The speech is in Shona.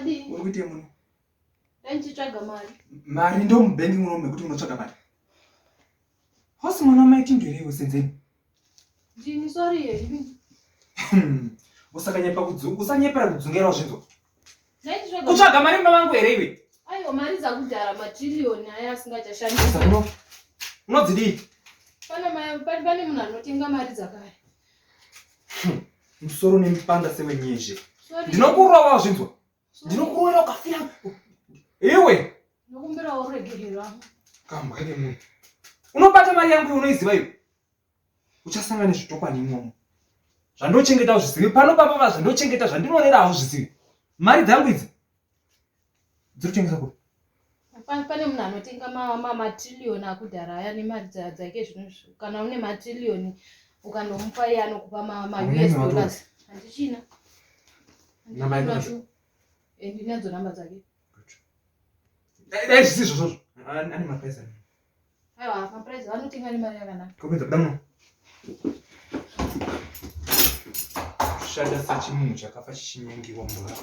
Adi. Urikuite muno. Ndichitsvaga mari. Mari ndo mubengi muno mekuti unotsvaga mari. Hosi mwana maiti ngerewo senzeni. Jini sorry yevi. Usanyepera kudzungera zvinzo. Ndichitsvaga. Kutsvaga mari mamangu ere iwe? Aiwa mari dzakudhara matrillion aya asingachashandiswa. Unodzidi? Pane munhu anotenga mari dzakare. Musoro nemipanda sewenyezhe. Ndinokurova zvinzwa. Ndinokurova ukafira. Iwe. Nokumbira uregerera. Kamba kake munhu. Unobata mari yangu unoiziva iwe. Uchasangana nezvitokwani imomo. Zvandochengeta uzvizive pano papa zvandochengeta zvandinoonera auzvizive. Mari dzangu idzi dziri kuchengeta kupi? Pane munhu anotenga matrillion akudhara aya nemari dzake zvino kana une matrillion ukandomupa iye anokupa US dollars. Handichina. Namba yacho. Ndinadzo namba dzake. Dai zvisizvo zvozvo. Ane maprice. Aiwa maprice anotenga nemari yakanaka. Kopedza kuda muno. Shada sachimunhu chakafa chichinyangiwa mvura.